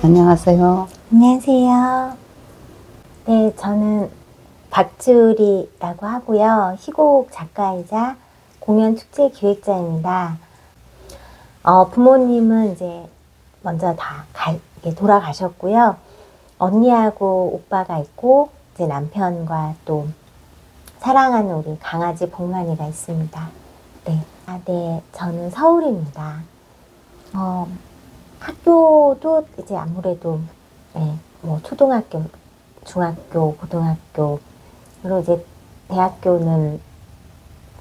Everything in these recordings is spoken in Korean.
안녕하세요. 안녕하세요. 네, 저는 박주리라고 하고요. 희곡 작가이자 공연 축제 기획자입니다. 부모님은 이제 먼저 돌아가셨고요. 언니하고 오빠가 있고 이제 남편과 또 사랑하는 우리 강아지 복만이가 있습니다. 네, 네, 저는 서울입니다. 학교도 이제 아무래도 뭐 초등학교, 중학교, 고등학교, 그리고 이제 대학교는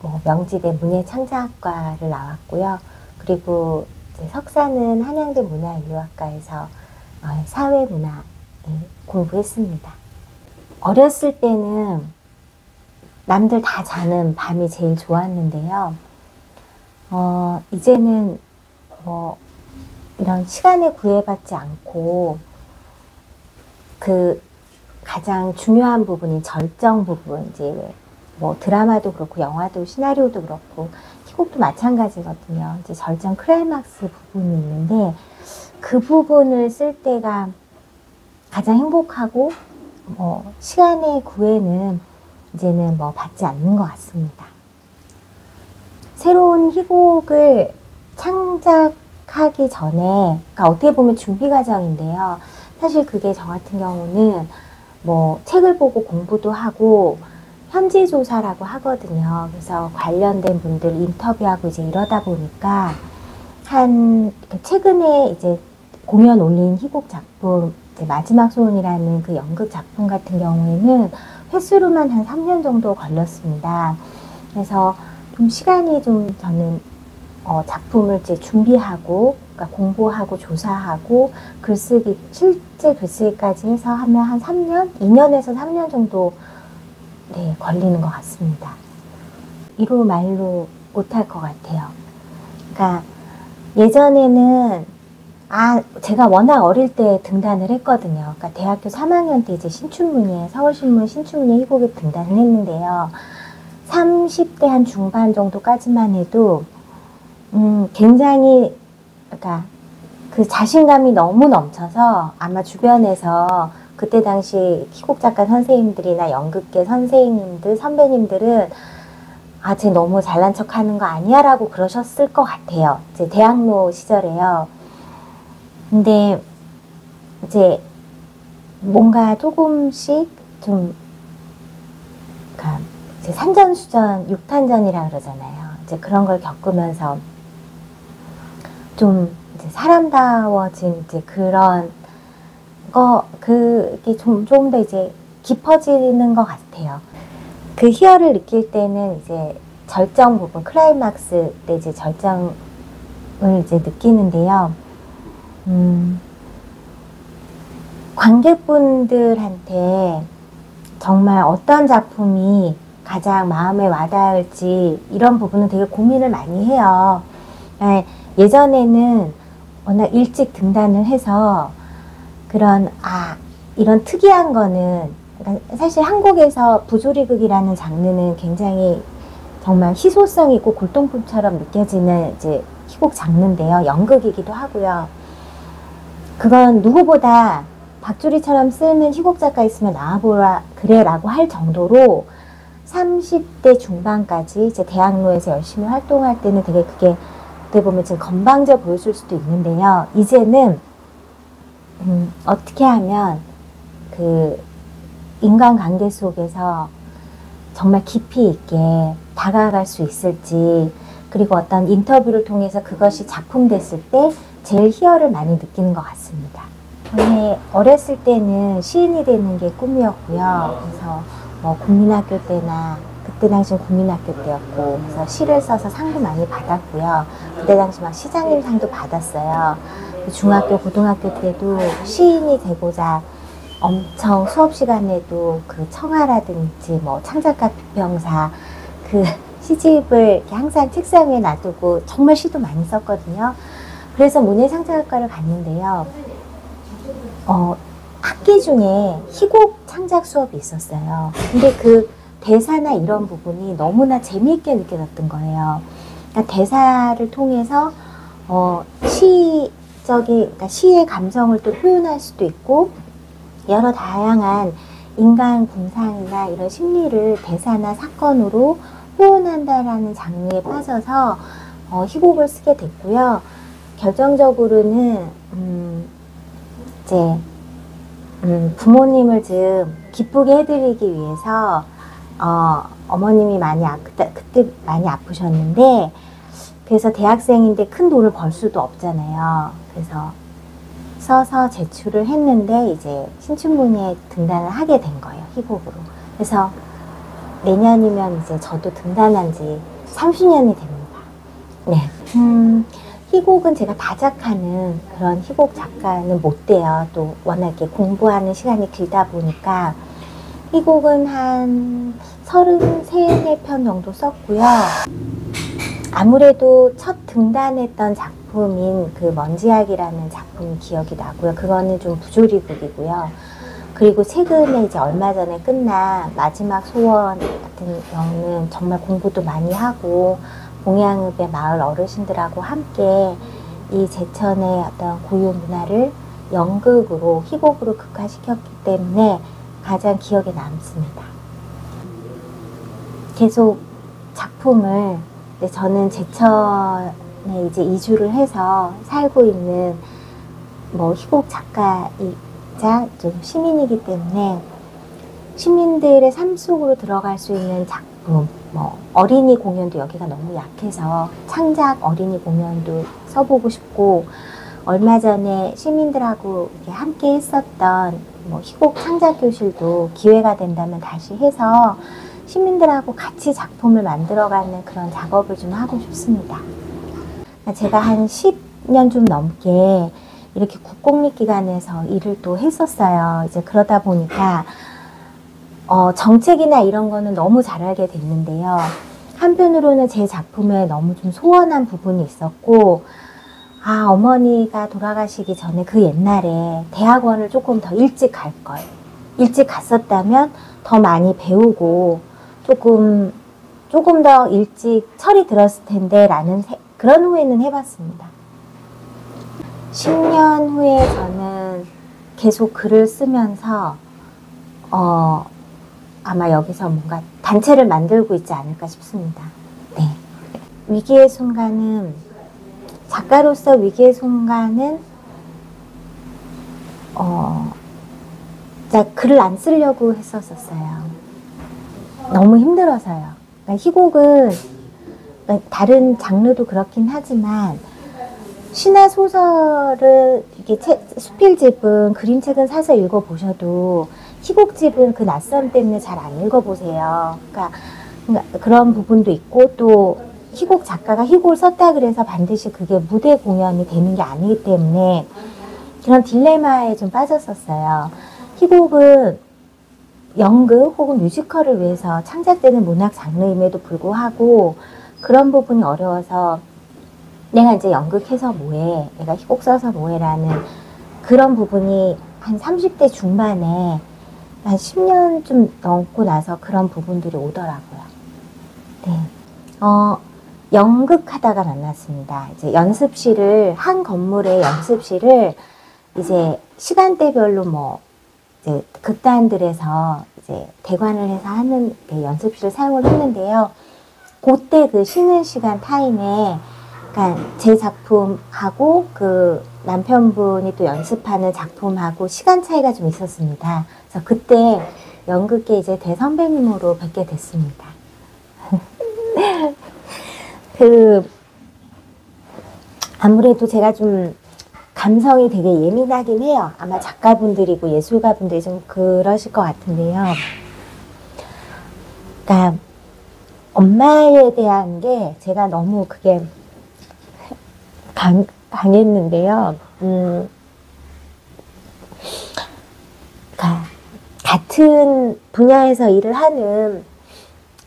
뭐 명지대 문예창작학과를 나왔고요. 그리고 이제 석사는 한양대 문화인류학과에서 사회문화 공부했습니다. 어렸을 때는 남들 다 자는 밤이 제일 좋았는데요. 이제는 뭐 이런 시간에 구애받지 않고 그 가장 중요한 부분이 절정 부분, 이제 뭐 드라마도 그렇고 영화도 시나리오도 그렇고 희곡도 마찬가지거든요. 이제 절정 클라이막스 부분이 있는데 그 부분을 쓸 때가 가장 행복하고 뭐 시간의 구애는 이제는 뭐 받지 않는 것 같습니다. 새로운 희곡을 창작하기 전에, 그러니까 어떻게 보면 준비 과정인데요. 사실 그게 저 같은 경우는 뭐 책을 보고 공부도 하고 현지 조사라고 하거든요. 그래서 관련된 분들 인터뷰하고 이제 이러다 보니까 최근에 이제 공연 올린 희곡 작품, 이제 마지막 소원이라는 그 연극 작품 같은 경우에는 횟수로만 한 3년 정도 걸렸습니다. 그래서 좀 시간이 좀 저는 작품을 이제 준비하고, 그러니까 공부하고 조사하고 글쓰기, 실제 글쓰기까지 해서 하면 한 3년? 2년에서 3년 정도 걸리는 것 같습니다. 이루 말로 못할 것 같아요. 그러니까 예전에는 제가 워낙 어릴 때 등단을 했거든요. 그러니까 대학교 3학년 때 이제 신춘문예, 서울신문 신춘문예 희곡에 등단을 했는데요. 30대 한 중반 정도까지만 해도 굉장히, 그러니까 그 자신감이 너무 넘쳐서 아마 주변에서 그때 당시 희곡 작가 선생님들이나 연극계 선생님들, 선배님들은 쟤 너무 잘난 척 하는 거 아니야? 라고 그러셨을 것 같아요. 이제 대학로 시절에요. 근데 이제 뭔가 조금씩 좀, 그러니까 이제 산전수전, 육탄전이라 그러잖아요. 이제 그런 걸 겪으면서 좀 이제 사람다워진 이제 그런 그게 좀 더 이제 깊어지는 것 같아요. 그 희열을 느낄 때는 이제 절정 부분, 클라이막스 때 이제 절정을 이제 느끼는데요. 관객분들한테 정말 어떤 작품이 가장 마음에 와닿을지 이런 부분은 되게 고민을 많이 해요. 예전에는 워낙 일찍 등단을 해서 그런 이런 특이한 거는, 그러니까 사실 한국에서 부조리극이라는 장르는 굉장히 정말 희소성 있고 골동품처럼 느껴지는 이제 희곡 장르인데요. 연극이기도 하고요. 그건 누구보다 박주리처럼 쓰는 희곡 작가 있으면 나와보라 그래 라고 할 정도로 30대 중반까지 이제 대학로에서 열심히 활동할 때는 되게 그게 어떻게 보면 지금 건방져 보였을 수도 있는데요. 이제는 어떻게 하면 그 인간관계 속에서 정말 깊이 있게 다가갈 수 있을지, 그리고 어떤 인터뷰를 통해서 그것이 작품됐을 때 제일 희열을 많이 느끼는 것 같습니다. 저는 어렸을 때는 시인이 되는 게 꿈이었고요. 그래서 뭐 국민학교 때나 그때 당시는 국민학교 때였고, 그래서 시를 써서 상도 많이 받았고요. 그때 당시 막 시장님 상도 받았어요. 중학교, 고등학교 때도 시인이 되고자 엄청 수업 시간에도 그 청아라든지 뭐 창작가 비평사 그 시집을 이렇게 항상 책상 위에 놔두고 정말 시도 많이 썼거든요. 그래서 문예창작학과를 갔는데요. 학기 중에 희곡 창작 수업이 있었어요. 근데 그 대사나 이런 부분이 너무나 재미있게 느껴졌던 거예요. 그러니까 대사를 통해서 그러니까 시의 감성을 또 표현할 수도 있고, 여러 다양한 인간 군상이나 이런 심리를 대사나 사건으로 표현한다라는 장르에 빠져서 희곡을 쓰게 됐고요. 결정적으로는 이제 부모님을 좀 기쁘게 해드리기 위해서 어머님이 그때 많이 아프셨는데, 그래서 대학생인데 큰 돈을 벌 수도 없잖아요. 그래서 써서 제출을 했는데 이제 신춘문예에 등단을 하게 된 거예요, 희곡으로. 그래서 내년이면 이제 저도 등단한 지 30년이 됩니다. 네. 희곡은 제가 다작하는 그런 희곡 작가는 못 돼요. 또 워낙 이렇게 공부하는 시간이 길다 보니까 희곡은 한 33~34편 정도 썼고요. 아무래도 첫 등단했던 작품인 그 먼지약이라는 작품이 기억이 나고요. 그거는 좀 부조리극이고요. 그리고 최근에 이제 얼마 전에 끝난 마지막 소원 같은 경우는 정말 공부도 많이 하고 봉양읍의 마을 어르신들하고 함께 이 제천의 어떤 고유 문화를 연극으로, 희곡으로 극화시켰기 때문에 가장 기억에 남습니다. 계속 작품을, 저는 제천에 이제 이주를 해서 살고 있는 희곡 작가이자 좀 시민이기 때문에 시민들의 삶 속으로 들어갈 수 있는 작품, 어린이 공연도 여기가 너무 약해서 창작 어린이 공연도 써보고 싶고, 얼마 전에 시민들하고 이렇게 함께 했었던 희곡 창작 교실도 기회가 된다면 다시 해서 시민들하고 같이 작품을 만들어가는 그런 작업을 좀 하고 싶습니다. 제가 한 10년 좀 넘게 이렇게 국공립기관에서 일을 또 했었어요. 이제 그러다 보니까 정책이나 이런 거는 너무 잘 알게 됐는데요. 한편으로는 제 작품에 너무 좀 소원한 부분이 있었고, 어머니가 돌아가시기 전에 그 옛날에 대학원을 조금 더 일찍 갈 걸. 일찍 갔었다면 더 많이 배우고 조금 더 일찍 철이 들었을 텐데 라는 그런 후회는 해봤습니다. 10년 후에 저는 계속 글을 쓰면서 아마 여기서 뭔가 단체를 만들고 있지 않을까 싶습니다. 네. 위기의 순간은, 작가로서 위기의 순간은 글을 안 쓰려고 했었어요. 너무 힘들어서요. 그러니까 희곡은 다른 장르도 그렇긴 하지만 시나 소설을 이게 수필집은, 그림책은 사서 읽어보셔도 희곡집은 그 낯섦 때문에 잘 안 읽어보세요. 그러니까 그런 부분도 있고, 또 희곡 작가가 희곡을 썼다 그래서 반드시 그게 무대 공연이 되는 게 아니기 때문에 그런 딜레마에 좀 빠졌었어요. 희곡은 연극 혹은 뮤지컬을 위해서 창작되는 문학 장르임에도 불구하고 그런 부분이 어려워서 내가 이제 연극해서 뭐해, 내가 희곡 써서 뭐해라는 그런 부분이 한 30대 중반에 한 10년 좀 넘고 나서 그런 부분들이 오더라고요. 네. 연극하다가 만났습니다. 이제 한 건물의 연습실을 이제 시간대별로 이제 극단들에서 이제 대관을 해서 하는 연습실을 사용을 했는데요. 그때 그 쉬는 시간 타임에, 그러니까 제 작품하고 그 남편분이 또 연습하는 작품하고 시간 차이가 좀 있었습니다. 그래서 그때 연극계 이제 대선배님으로 뵙게 됐습니다. 아무래도 제가 좀 감성이 되게 예민하긴 해요. 아마 작가분들이고 예술가분들이 좀 그러실 것 같은데요. 그러니까 엄마에 대한 게 제가 너무 그게 강했는데요. 그러니까 같은 분야에서 일을 하는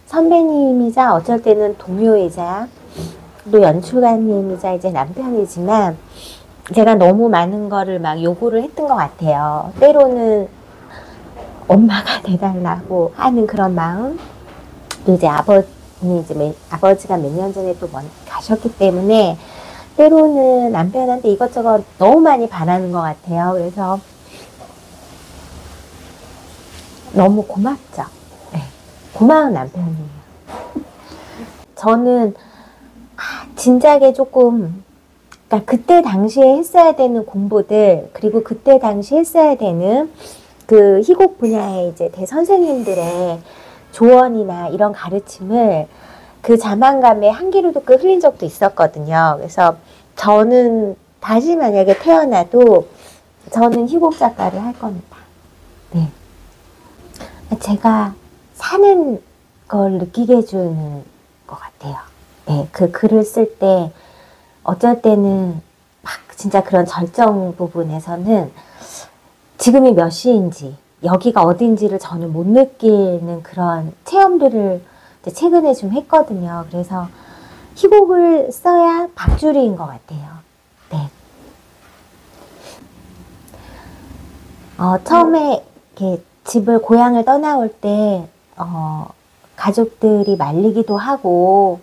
선배님이자 어쩔 때는 동료이자 또 연출가님이자 이제 남편이지만 제가 너무 많은 거를 막 요구를 했던 것 같아요. 때로는 엄마가 돼달라고 하는 그런 마음. 또 이제 아버지가 몇 년 전에 또 가셨기 때문에 때로는 남편한테 이것저것 너무 많이 바라는 것 같아요. 그래서 너무 고맙죠. 네. 고마운 남편이에요. 저는 진작에 조금, 그러니까 그때 당시에 했어야 되는 공부들, 그리고 그때 당시에 했어야 되는 그 희곡 분야의 이제 대선생님들의 조언이나 이런 가르침을 그 자만감에 한기로도 흘린 적도 있었거든요. 그래서 저는 다시 만약에 태어나도 저는 희곡 작가를 할 겁니다. 네. 제가 사는 걸 느끼게 해주는 것 같아요. 네. 그 글을 쓸 때 어쩔 때는 막 진짜 그런 절정 부분에서는 지금이 몇 시인지 여기가 어딘지를 저는 못 느끼는 그런 체험들을 최근에 좀 했거든요. 그래서 희곡을 써야 박주리인 것 같아요. 네. 처음에 이렇게 집을 고향을 떠나올 때 가족들이 말리기도 하고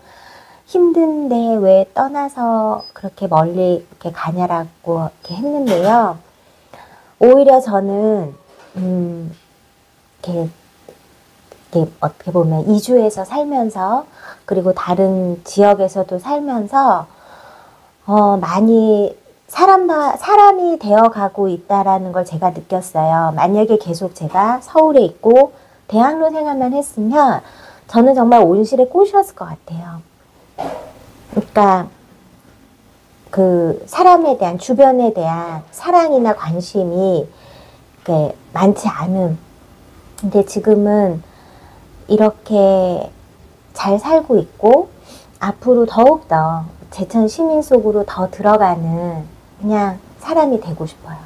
힘든데 왜 떠나서 그렇게 멀리 이렇게 가냐라고 이렇게 했는데요. 오히려 저는 이렇게 어떻게 보면 이주해서 살면서 그리고 다른 지역에서도 살면서 많이 사람이 되어가고 있다라는 걸 제가 느꼈어요. 만약에 계속 제가 서울에 있고 대학로 생활만 했으면 저는 정말 온실에 꽃이었을 것 같아요. 그러니까 그 사람에 대한, 주변에 대한 사랑이나 관심이 많지 않음. 근데 지금은 이렇게 잘 살고 있고 앞으로 더욱더 제천 시민 속으로 더 들어가는 그냥 사람이 되고 싶어요.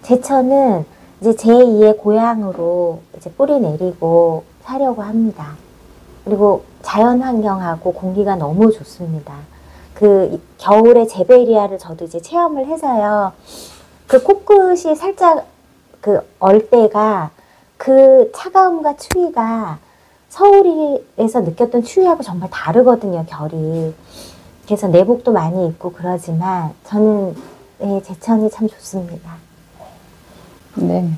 제천은 이제 제2의 고향으로 이제 뿌리 내리고 사려고 합니다. 그리고 자연 환경하고 공기가 너무 좋습니다. 그 겨울에 제베리아를 저도 이제 체험을 해서요. 그 코끝이 살짝 그 얼 때가 그 차가움과 추위가 서울에서 느꼈던 추위하고 정말 다르거든요, 결이. 그래서 내복도 많이 입고 그러지만 저는 제천이 참 좋습니다. 네,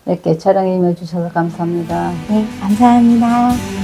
이렇게 촬영해 주셔서 감사합니다. 네, 감사합니다.